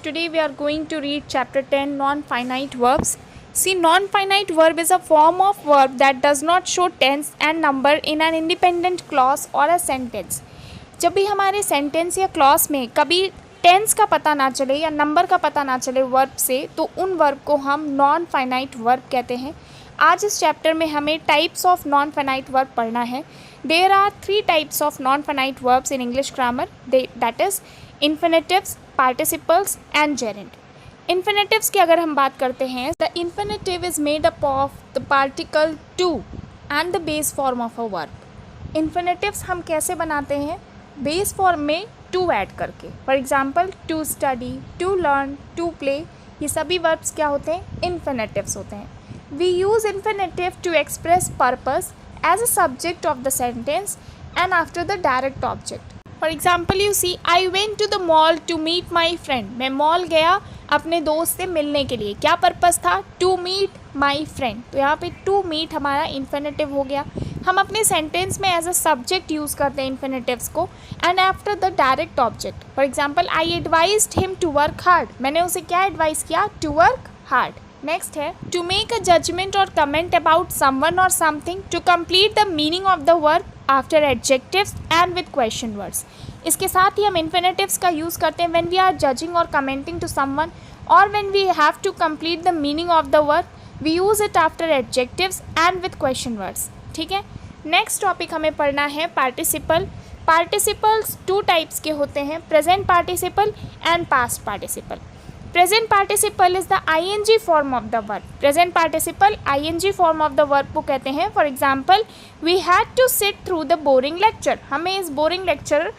Today we are going to read chapter 10, non-finite verbs. See, non-finite verb is a form of verb that does not show tense and number in an independent clause or a sentence. जब भी हमारे sentence या clause में कभी tense का पता ना चले या नंबर का पता ना चले वर्ब से, तो उन वर्ब को हम नॉन फाइनाइट वर्ब कहते हैं. आज इस चैप्टर में हमें types of non finite verb पढ़ना है. There are 3 types of non finite verbs in English grammar, that is infinitives, participles and gerund. Infinitives की अगर हम बात करते हैं, the infinitive is made up of the particle to and the base form of a verb. Infinitives हम कैसे बनाते हैं? बेस फॉर्म में टू ऐड करके. For example, to study, to learn, to play, ये सभी वर्ब्स क्या होते हैं? इन्फिनेटिव्स होते हैं. We use infinitive to express purpose as a subject of the sentence and after the direct object. For example, you see, I went to the mall to meet my friend. मैं mall गया अपने दोस्त से मिलने के लिए. क्या purpose था? To meet my friend. तो यहाँ पे टू मीट हमारा इन्फिनेटिव हो गया. हम अपने सेंटेंस में एज अ सब्जेक्ट यूज़ करते हैं इन्फिनेटिव्स को and after the direct object. For example, I advised him to work hard. मैंने उसे क्या एडवाइस किया? To work hard. नेक्स्ट है टू मेक अ जजमेंट और कमेंट अबाउट समवन और something to complete the meaning of the verb after adjectives and with question words. इसके साथ ही हम इन्फिनेटिव्स का यूज़ करते हैं व्हेन वी आर जजिंग और कमेंटिंग टू समवन और when we have to complete the meaning of the verb. We use it after adjectives and with question words. ठीक है. नेक्स्ट टॉपिक हमें पढ़ना है पार्टिसिपल. पार्टिसिपल्स 2 टाइप्स के होते हैं, present participle and past participle. Present participle is the ING form of the verb. Present participle ING form of the verb को कहते हैं. For example, we had to sit through the boring lecture. हमें इस boring lecture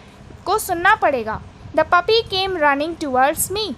को सुनना पड़ेगा. The puppy came running towards me.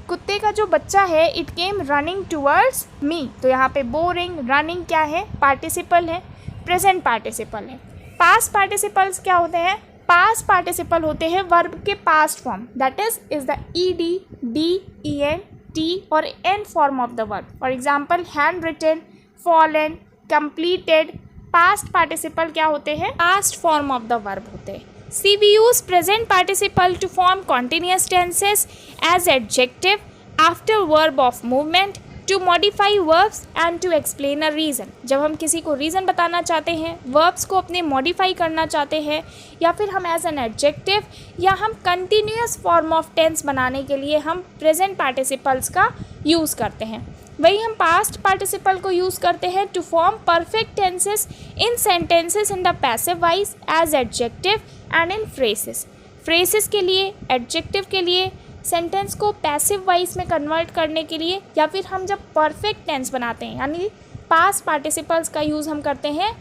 कुत्ते का जो बच्चा है, it came running towards me. तो यहाँ पे बोरिंग, रनिंग क्या है? पार्टिसिपल है, प्रेजेंट पार्टिसिपल है. पास्ट पार्टिसिपल्स क्या होते हैं? पास्ट पार्टिसिपल होते हैं वर्ब के past form, that is the ED, D, EN, T और N form of the verb. For example, hand written, fallen, completed. Past participle क्या होते हैं? Past form of the verb होते हैं. See, we use present participle to form continuous tenses as adjective after verb of movement, to modify verbs and to explain a reason. जब हम किसी को reason बताना चाहते हैं, वर्ब्स को अपने मॉडिफाई करना चाहते हैं, या फिर हम एज एन एडजेक्टिव या हम कंटिन्यूअस फॉर्म ऑफ टेंस बनाने के लिए हम प्रेजेंट पार्टिसिपल्स का यूज़ करते हैं. वही हम पास्ट पार्टिसिपल को यूज़ करते हैं to form perfect tenses in sentences in the passive voice as adjective and in phrases. Phrases के लिए, एडजेक्टिव के लिए, सेंटेंस को पैसिव वाइज में कन्वर्ट करने के लिए, या फिर हम जब परफेक्ट टेंस बनाते हैं यानी पास्ट पार्टिसिपल्स का यूज़ हम करते हैं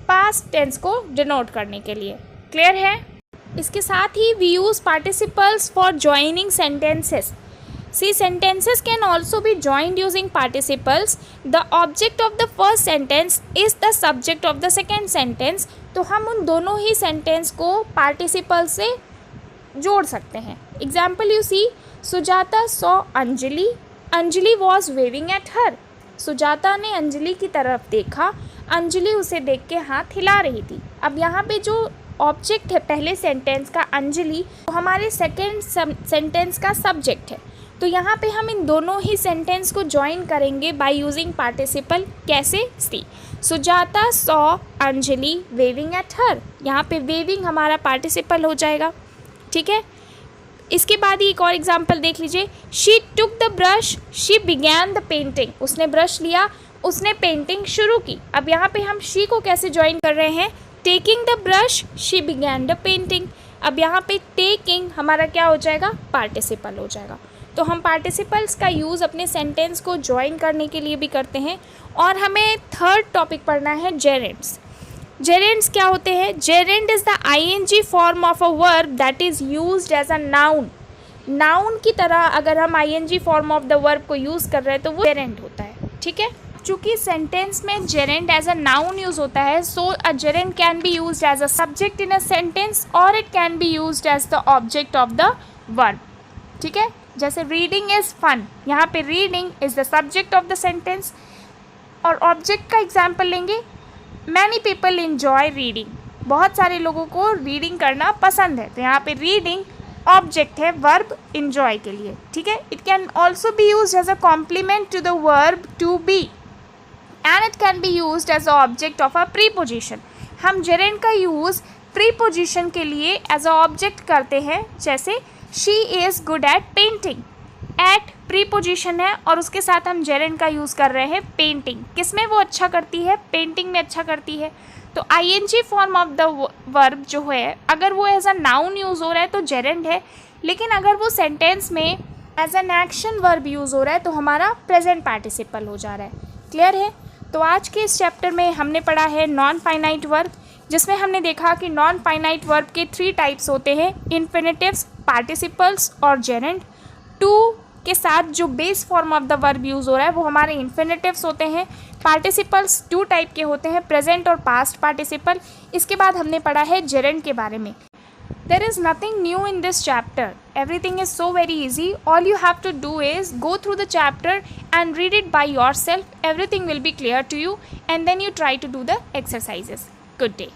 पास्ट टेंस को डिनोट करने के लिए. क्लियर है? इसके साथ ही we use participles for joining sentences. See, sentences can also be joined using participles. The object of the first sentence is the subject of the second sentence. तो हम उन दोनों ही सेंटेंस को पार्टिसिपल से जोड़ सकते हैं. Example, you see, Sujata saw Anjali, Anjali was waving at her. Sujata ने अंजलि की तरफ देखा, अंजलि उसे देख के हाथ हिला रही थी. अब यहाँ पे जो ऑब्जेक्ट है पहले सेंटेंस का अंजलि, तो हमारे सेकेंड सेंटेंस का सब्जेक्ट है. तो यहाँ पे हम इन दोनों ही सेंटेंस को ज्वाइन करेंगे बाय यूजिंग पार्टिसिपल. कैसे? See, Sujata saw Anjali waving at her. यहाँ पे वेविंग हमारा पार्टिसिपल हो जाएगा. ठीक है. इसके बाद ही एक और एग्जाम्पल देख लीजिए. She took the brush, she began the painting. उसने ब्रश लिया, उसने पेंटिंग शुरू की. अब यहाँ पे हम शी को कैसे ज्वाइन कर रहे हैं? Taking the brush, she began the painting. अब यहाँ पे टेकिंग हमारा क्या हो जाएगा? पार्टिसिपल हो जाएगा. तो हम पार्टिसिपल्स का यूज़ अपने सेंटेंस को ज्वाइन करने के लिए भी करते हैं. और हमें थर्ड टॉपिक पढ़ना है जेरेंड्स. जेरेंड्स क्या होते हैं? Gerund is the ING form of a verb that is used as a noun. Noun की तरह अगर हम ING form of the verb को यूज़ कर रहे हैं तो वो जेरेंड होता है. ठीक है. चूँकि सेंटेंस में gerund as a noun use होता है, so a gerund can be used as a subject in a sentence और it can be used as the object of the verb. ठीक है. जैसे रीडिंग इज़ फन, यहाँ पे reading is the subject of the sentence और object का example लेंगे. Many people enjoy reading. बहुत सारे लोगों को रीडिंग करना पसंद है. तो यहाँ पे रीडिंग ऑब्जेक्ट है वर्ब इंजॉय के लिए, ठीक है। It can also be use as a complement to the verb to be and it can be use as a object of a preposition. हम जेरेंड का यूज़ प्रीपोजिशन के लिए as a object करते हैं, जैसे she is good at painting. At preposition है और उसके साथ हम जेरेंड का यूज़ कर रहे हैं पेंटिंग। किस में वो अच्छा करती है? पेंटिंग में अच्छा करती है। तो ING form of the verb जो है, अगर वो एज अ नाउन यूज़ हो रहा है तो जेरेंड है, लेकिन अगर वो सेंटेंस में as an action verb use हो रहा है तो हमारा प्रेजेंट पार्टिसिपल हो जा रहा है। क्लियर है? तो आज के इस चैप्टर में हमने पढ़ा है नॉन फाइनाइट वर्ब, जिसमें हमने देखा कि नॉन फाइनाइट वर्ब के 3 टाइप्स होते हैं, इन्फिनेटिव्स, पार्टिसिपल्स और जेरेंड। टू के साथ जो base form of the verb use हो रहा है वो हमारे इन्फिनेटिव्स होते हैं। पार्टिसिपल्स 2 टाइप के होते हैं, प्रेजेंट और पास्ट पार्टिसिपल। इसके बाद हमने पढ़ा है जेरेंड के बारे में। There is nothing new in this chapter. Everything is so very easy. All you have to do is go through the chapter and read it by yourself. Everything will be clear to you, and then you try to do the exercises. Good day.